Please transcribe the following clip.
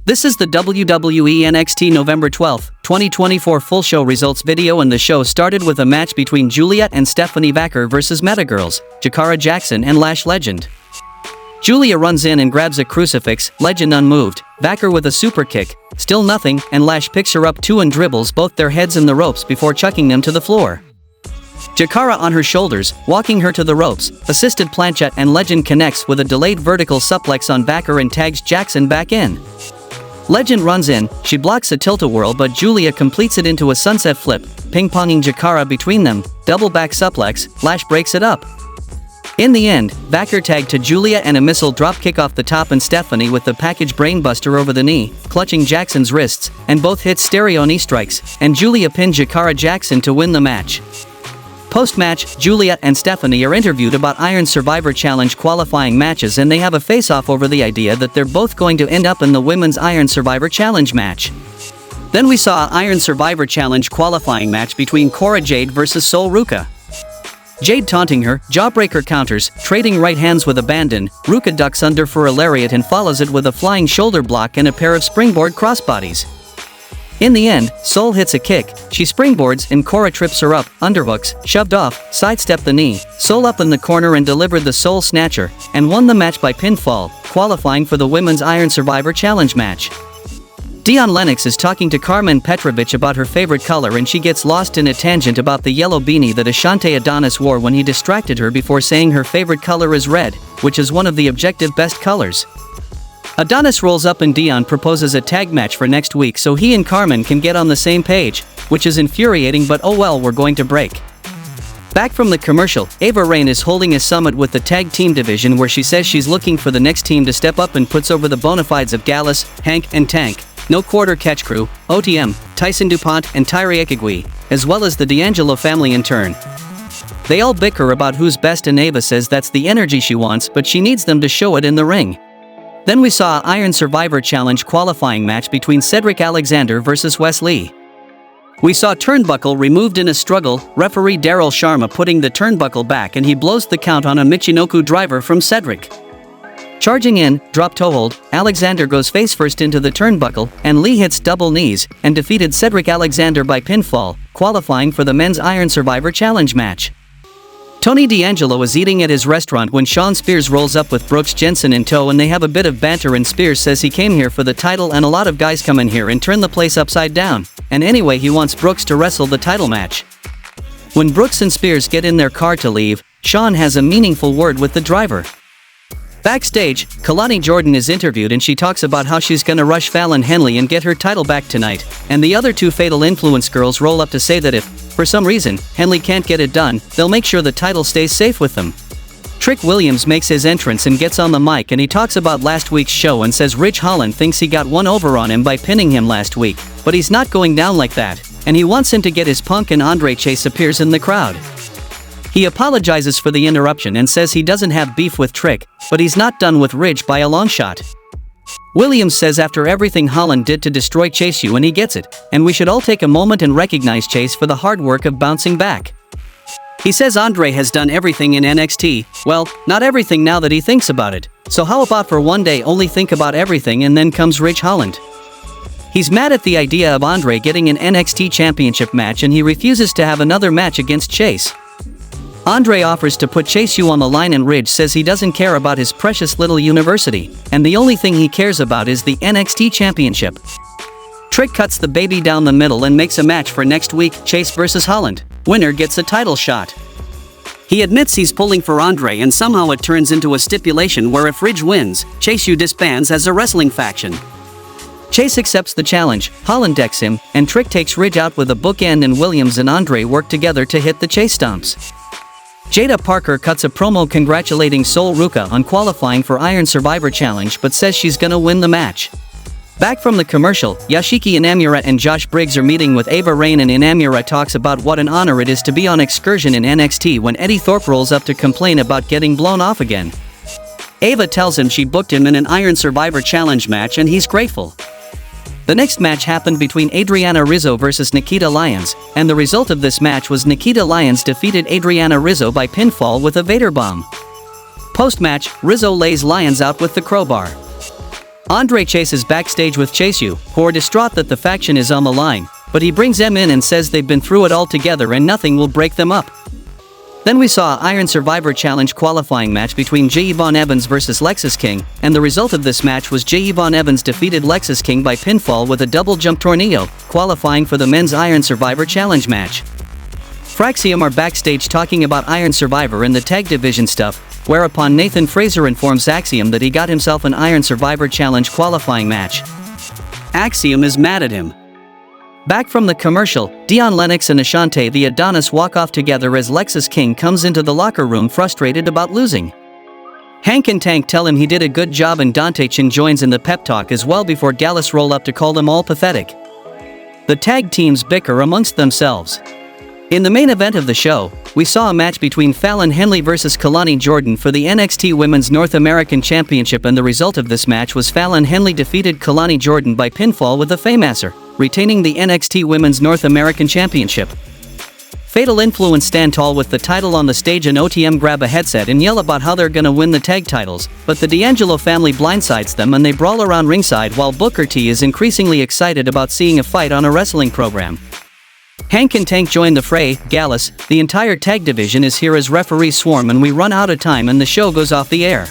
This is the WWE NXT November 12, 2024 full show results video, and the show started with a match between Giulia and Stephanie Vaquer versus Metagirls, Jakara Jackson and Lash Legend. Giulia runs in and grabs a crucifix, Legend unmoved, Vaquer with a super kick, still nothing, and Lash picks her up too and dribbles both their heads in the ropes before chucking them to the floor. Jakara on her shoulders, walking her to the ropes, assisted plancha, and Legend connects with a delayed vertical suplex on Vaquer and tags Jackson back in. Legend runs in, she blocks a tilt-a-whirl, but Giulia completes it into a sunset flip, ping-ponging Jakara between them, double back suplex, Lash breaks it up. In the end, Vaquer tagged to Giulia and a missile dropkick off the top, and Stephanie with the package brainbuster over the knee, clutching Jackson's wrists, and both hit stereo knee strikes, and Giulia pinned Jakara Jackson to win the match. Post-match, Giulia and Stephanie are interviewed about Iron Survivor Challenge qualifying matches, and they have a face-off over the idea that they're both going to end up in the Women's Iron Survivor Challenge match. Then we saw an Iron Survivor Challenge qualifying match between Cora Jade versus Sol Ruca. Jade taunting her, jawbreaker counters, trading right hands with abandon, Ruca ducks under for a lariat and follows it with a flying shoulder block and a pair of springboard crossbodies. In the end, Sol hits a kick, she springboards and Cora trips her up, underhooks, shoved off, sidestepped the knee, Sol up in the corner and delivered the Sol Snatcher, and won the match by pinfall, qualifying for the Women's Iron Survivor Challenge match. Dion Lennox is talking to Carmen Petrovic about her favorite color, and she gets lost in a tangent about the yellow beanie that Ashante Adonis wore when he distracted her before saying her favorite color is red, which is one of the objective best colors. Adonis rolls up and Dion proposes a tag match for next week so he and Carmen can get on the same page, which is infuriating, but oh well, we're going to break. Back from the commercial, Ava Raine is holding a summit with the tag team division where she says she's looking for the next team to step up, and puts over the bona fides of Gallus, Hank, and Tank, No Quarter Catch Crew, OTM, Tyson DuPont, and Tyree Ekigwe, as well as the D'Angelo family in turn. They all bicker about who's best, and Ava says that's the energy she wants, but she needs them to show it in the ring. Then we saw an Iron Survivor Challenge qualifying match between Cedric Alexander versus Wes Lee. We saw turnbuckle removed in a struggle, referee Daryl Sharma putting the turnbuckle back, and he blows the count on a Michinoku driver from Cedric. Charging in, drop toe hold, Alexander goes face first into the turnbuckle, and Lee hits double knees, and defeated Cedric Alexander by pinfall, qualifying for the Men's Iron Survivor Challenge match. Tony D'Angelo is eating at his restaurant when Shawn Spears rolls up with Brooks Jensen in tow, and they have a bit of banter, and Spears says he came here for the title and a lot of guys come in here and turn the place upside down, and anyway he wants Brooks to wrestle the title match. When Brooks and Spears get in their car to leave, Shawn has a meaningful word with the driver. Backstage, Kalani Jordan is interviewed and she talks about how she's gonna rush Fallon Henley and get her title back tonight, and the other two Fatal Influence girls roll up to say that if, for some reason, Henley can't get it done, they'll make sure the title stays safe with them. Trick Williams makes his entrance and gets on the mic, and he talks about last week's show and says Ridge Holland thinks he got one over on him by pinning him last week, but he's not going down like that, and he wants him to get his Punk, and Andre Chase appears in the crowd. He apologizes for the interruption and says he doesn't have beef with Trick, but he's not done with Ridge by a long shot. Williams says after everything Holland did to destroy Chase U, and he gets it, and we should all take a moment and recognize Chase for the hard work of bouncing back. He says Andre has done everything in NXT, well, not everything now that he thinks about it, so how about for one day only think about everything, and then comes Ridge Holland. He's mad at the idea of Andre getting an NXT championship match, and he refuses to have another match against Chase. Andre offers to put Chase U on the line, and Ridge says he doesn't care about his precious little university, and the only thing he cares about is the NXT championship. Trick cuts the baby down the middle and makes a match for next week, Chase versus Holland. Winner gets a title shot. He admits he's pulling for Andre, and somehow it turns into a stipulation where if Ridge wins, Chase U disbands as a wrestling faction. Chase accepts the challenge, Holland decks him, and Trick takes Ridge out with a bookend, and Williams and Andre work together to hit the Chase stomps. Jada Parker cuts a promo congratulating Sol Ruca on qualifying for Iron Survivor Challenge, but says she's gonna win the match. Back from the commercial, Yashiki Inamura and Josh Briggs are meeting with Ava Raine, and Inamura talks about what an honor it is to be on excursion in NXT when Eddie Thorpe rolls up to complain about getting blown off again. Ava tells him she booked him in an Iron Survivor Challenge match and he's grateful. The next match happened between Adriana Rizzo versus Nikita Lyons, and the result of this match was Nikita Lyons defeated Adriana Rizzo by pinfall with a Vader bomb. Post-match, Rizzo lays Lyons out with the crowbar. Andre chases backstage with Chase-U, who are distraught that the faction is on the line, but he brings them in and says they've been through it all together and nothing will break them up. Then we saw an Iron Survivor Challenge qualifying match between J. Yvonne Evans vs Lexis King, and the result of this match was J. Yvonne Evans defeated Lexis King by pinfall with a double jump tornado, qualifying for the men's Iron Survivor Challenge match. Fraxium are backstage talking about Iron Survivor and the tag division stuff, whereupon Nathan Fraser informs Axiom that he got himself an Iron Survivor Challenge qualifying match. Axiom is mad at him. Back from the commercial, Dion Lennox and Ashante the Adonis walk off together as Lexis King comes into the locker room frustrated about losing. Hank and Tank tell him he did a good job and Dante Chin joins in the pep talk as well before Gallus roll up to call them all pathetic. The tag teams bicker amongst themselves. In the main event of the show, we saw a match between Fallon Henley vs Kalani Jordan for the NXT Women's North American Championship, and the result of this match was Fallon Henley defeated Kalani Jordan by pinfall with a Faymaster, retaining the NXT Women's North American Championship. Fatal Influence stand tall with the title on the stage and OTM grab a headset and yell about how they're gonna win the tag titles, but the D'Angelo family blindsides them and they brawl around ringside while Booker T is increasingly excited about seeing a fight on a wrestling program. Hank and Tank join the fray. Gallus, the entire tag division is here as referees swarm and we run out of time and the show goes off the air.